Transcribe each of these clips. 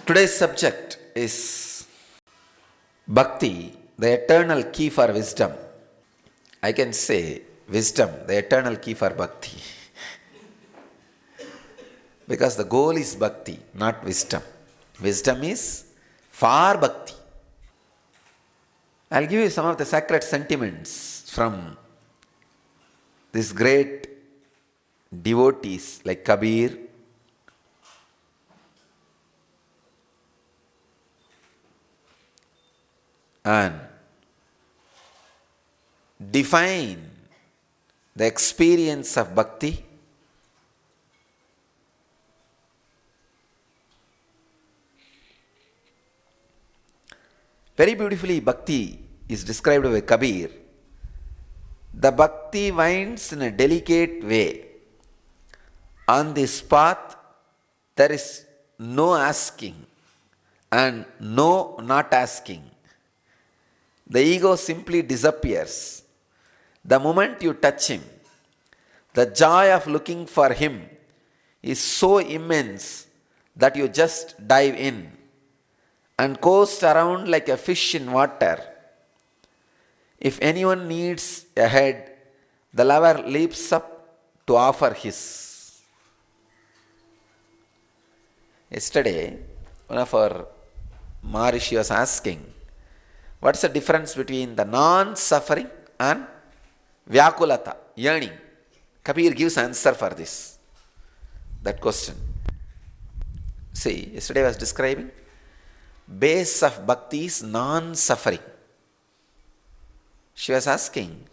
Today's subject is Bhakti, the eternal key for wisdom. I can say wisdom, the eternal key for Bhakti. Because the goal is Bhakti, not wisdom. Wisdom is for Bhakti. I'll give you some of the sacred sentiments from these great devotees like Kabir, and define the experience of Bhakti very beautifully. Bhakti is described by Kabir. The Bhakti winds in a delicate way. On this path, there is no asking and no not asking. The ego simply disappears. The moment you touch him, the joy of looking for him is so immense that you just dive in and coast around like a fish in water. If anyone needs a head, the lover leaps up to offer his. Yesterday, one of our Maharishi was asking, what's the difference between the non-suffering and vyakulata, yearning? Kabir gives answer for this, that question. See, yesterday I was describing, base of bhakti is non-suffering. She was asking,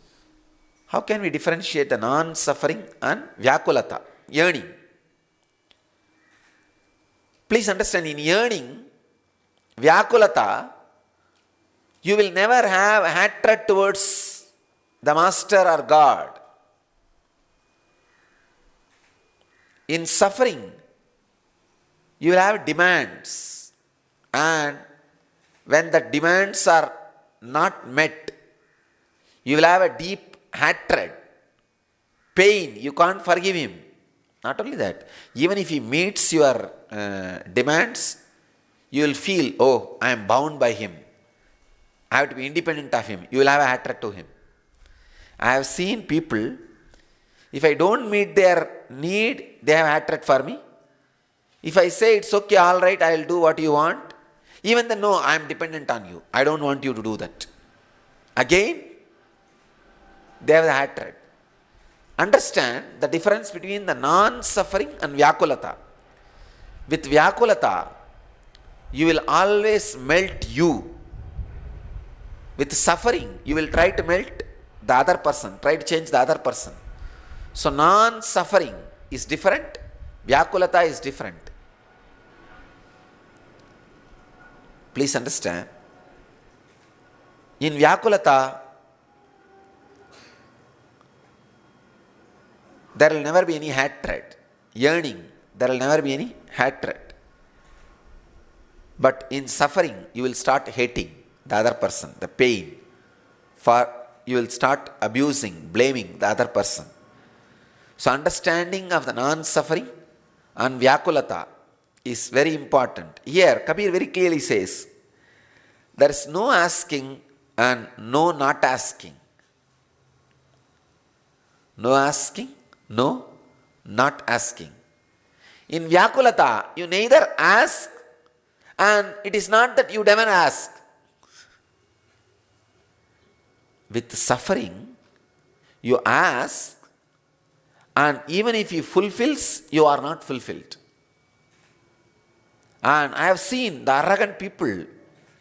how can we differentiate the non-suffering and vyakulata, yearning? Please understand, in yearning, vyakulata, you will never have hatred towards the master or God. In suffering, you will have demands, and when the demands are not met, you will have a deep hatred, pain. You can't forgive him. Not only that, even if he meets your demands, you will feel, oh, I am bound by him. I have to be independent of him. You will have a hatred to him. I have seen people, if I don't meet their need, they have hatred for me. If I say it's okay, all right, I will do what you want, even then, no, I am dependent on you. I don't want you to do that. Again, they have the hatred. Understand the difference between the non-suffering and vyakulata. With vyakulata, you will always melt you. With suffering, you will try to melt the other person, try to change the other person. So non-suffering is different, vyakulata is different. Please understand. In vyakulata, there will never be any hatred. Yearning, there will never be any hatred. But in suffering, you will start hating the other person, the pain. For you will start abusing, blaming the other person. So understanding of the non-suffering and vyakulata is very important. Here, Kabir very clearly says, there is no asking and no not asking. No asking, no not asking. In vyakulata, you neither ask, and it is not that you never ask. With suffering, you ask, and even if he fulfills, you are not fulfilled. And I have seen the arrogant people,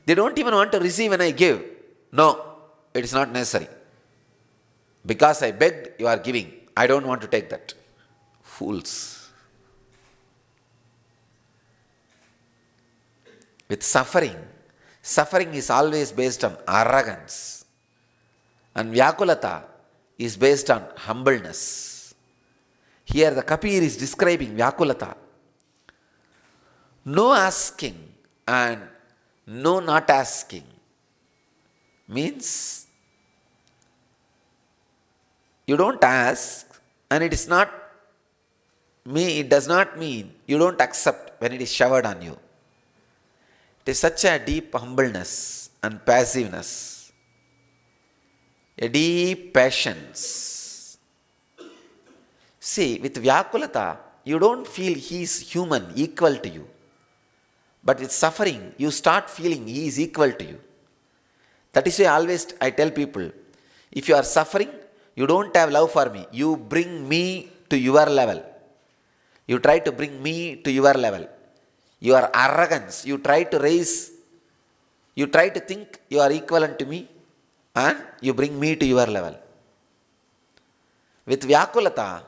they don't even want to receive when I give. No, it is not necessary. Because I begged, you are giving. I don't want to take that. Fools. With suffering, suffering is always based on arrogance. And vyakulata is based on humbleness. Here the Kabir is describing vyakulata. No asking and no not asking means you don't ask, and it does not mean you don't accept when it is showered on you. It is such a deep humbleness and passiveness, a deep patience. See, with vyakulata, you don't feel he is human, equal to you. But with suffering, you start feeling he is equal to you. That is why always I tell people, if you are suffering, you don't have love for me. You bring me to your level. You try to bring me to your level. Your arrogance, you try to think you are equivalent to me and you bring me to your level. With vyakulata,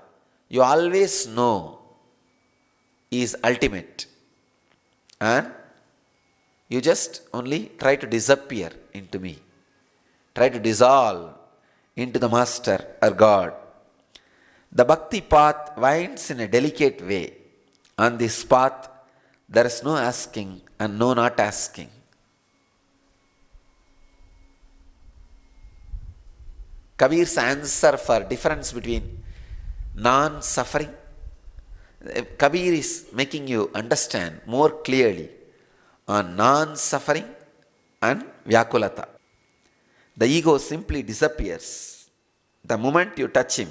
you always know he is ultimate. And you just only try to disappear into me. Try to dissolve into the Master or God. The Bhakti path winds in a delicate way. On this path, there is no asking and no not asking. Kabir's answer for difference between non-suffering, Kabir is making you understand more clearly on non-suffering and vyakulata. The ego simply disappears. The moment you touch him,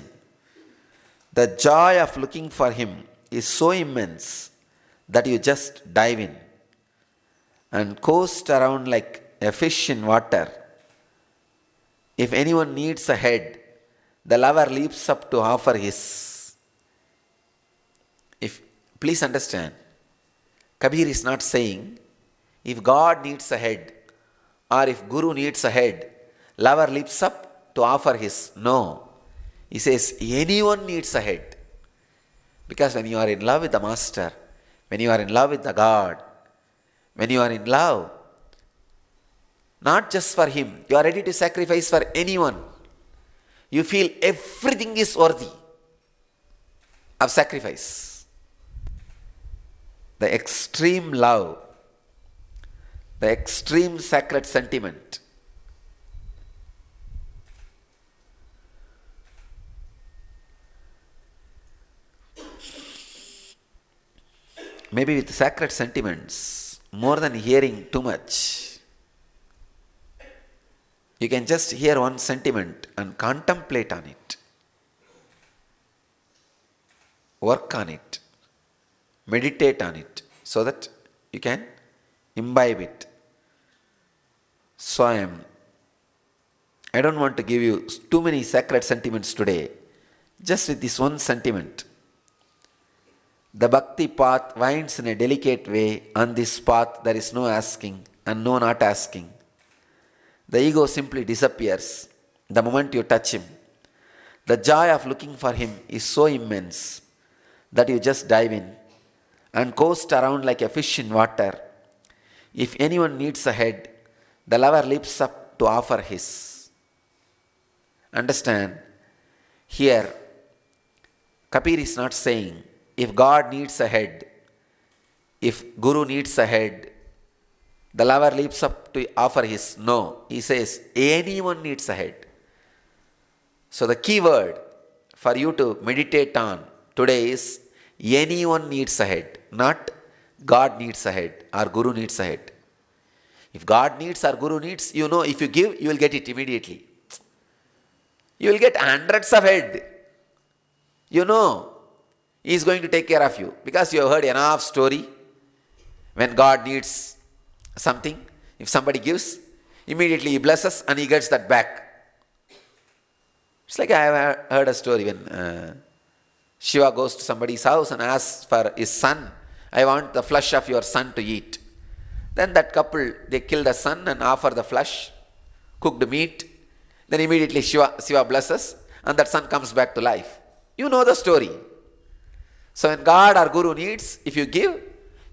the joy of looking for him is so immense that you just dive in and coast around like a fish in water. If anyone needs a head, the lover leaps up to offer his. Please understand, Kabir is not saying if God needs a head or if Guru needs a head, lover leaps up to offer his. No. He says anyone needs a head. Because when you are in love with the Master, when you are in love with the God, when you are in love, not just for him, you are ready to sacrifice for anyone. You feel everything is worthy of sacrifice. The extreme love, the extreme sacred sentiment. Maybe with sacred sentiments, more than hearing too much, you can just hear one sentiment and contemplate on it. Work on it. Meditate on it so that you can imbibe it. So I don't want to give you too many sacred sentiments today. Just with this one sentiment. The Bhakti path winds in a delicate way. On this path there is no asking and no not asking. The ego simply disappears the moment you touch him. The joy of looking for him is so immense that you just dive in and coast around like a fish in water. If anyone needs a head, the lover leaps up to offer his. Understand, here Kabir is not saying if God needs a head, if Guru needs a head, the lover leaps up to offer his. No, he says anyone needs a head. So the key word for you to meditate on today is anyone needs a head, not God needs a head or Guru needs a head. If God needs or Guru needs, you know, if you give, you will get it immediately. You will get hundreds of head. You know, he is going to take care of you because you have heard enough story. When God needs something, if somebody gives, immediately he blesses and he gets that back. It's like I have heard a story when Shiva goes to somebody's house and asks for his son, I want the flesh of your son to eat. Then that couple, they kill the son and offer the flesh, cooked meat. Then immediately Shiva blesses and that son comes back to life. You know the story. So when God or Guru needs, if you give,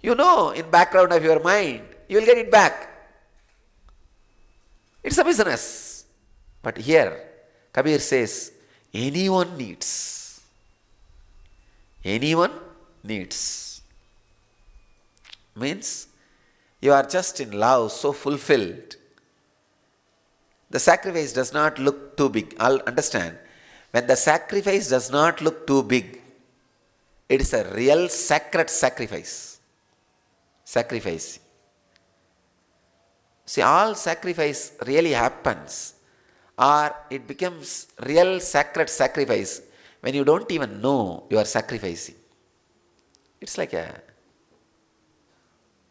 you know in background of your mind, you will get it back. It's a business. But here, Kabir says, anyone needs. Anyone needs. Means, you are just in love, so fulfilled. The sacrifice does not look too big. I'll understand. When the sacrifice does not look too big, it is a real sacred sacrifice. Sacrifice. See, all sacrifice really happens, or it becomes real sacred sacrifice when you don't even know you are sacrificing. It's like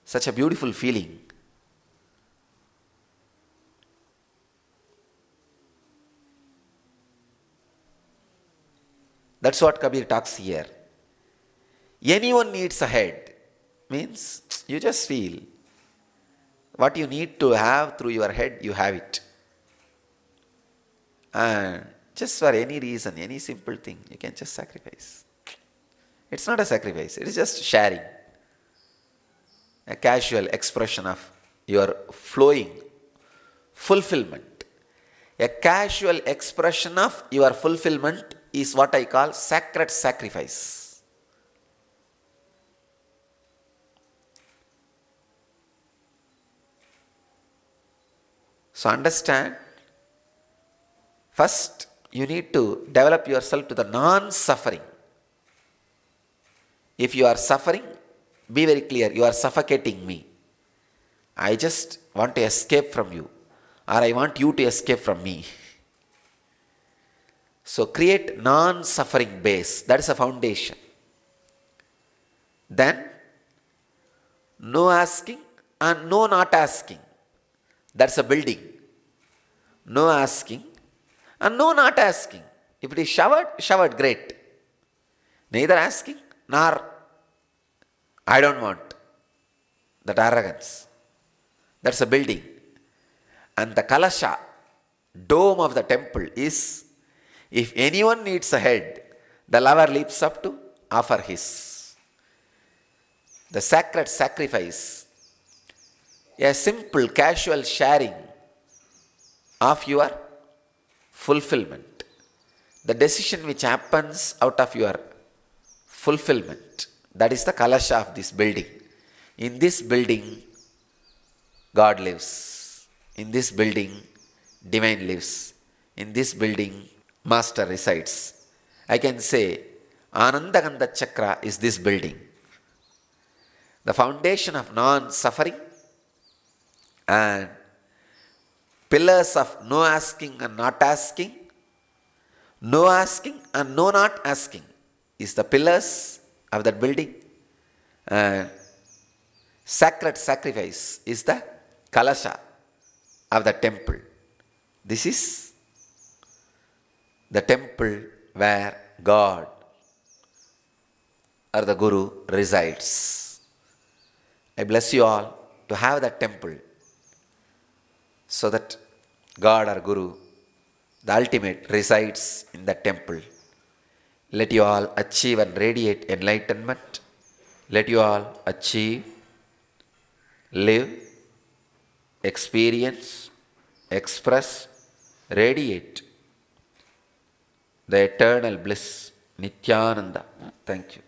such a beautiful feeling. That's what Kabir talks here. Anyone needs a head. Means you just feel what you need to have through your head, you have it. And just for any reason, any simple thing, you can just sacrifice. It's not a sacrifice, it is just sharing. A casual expression of your flowing fulfillment. A casual expression of your fulfillment is what I call sacred sacrifice. So understand, first you need to develop yourself to the non-suffering. If you are suffering, be very clear, you are suffocating me. I just want to escape from you, or I want you to escape from me. So create non-suffering base, that is a foundation. Then, no asking and no not asking, that's a building. No asking and no not asking. If it is showered, great. Neither asking nor I don't want. That arrogance. That's a building. And the kalasha, dome of the temple is, if anyone needs a head, the lover leaps up to offer his. The sacred sacrifice, a simple casual sharing of your fulfillment. The decision which happens out of your fulfillment, that is the kalasha of this building. In this building, God lives. In this building, divine lives. In this building, Master resides. I can say, Anandagandha Chakra is this building. The foundation of non-suffering and pillars of no asking and not asking, no asking and no not asking is the pillars of that building. Sacred sacrifice is the kalasha of the temple. This is the temple where God or the Guru resides. I bless you all to have that temple so that God or Guru, the ultimate, resides in that temple. Let you all achieve and radiate enlightenment. Let you all achieve, live, experience, express, radiate the eternal bliss, Nithyananda. Thank you.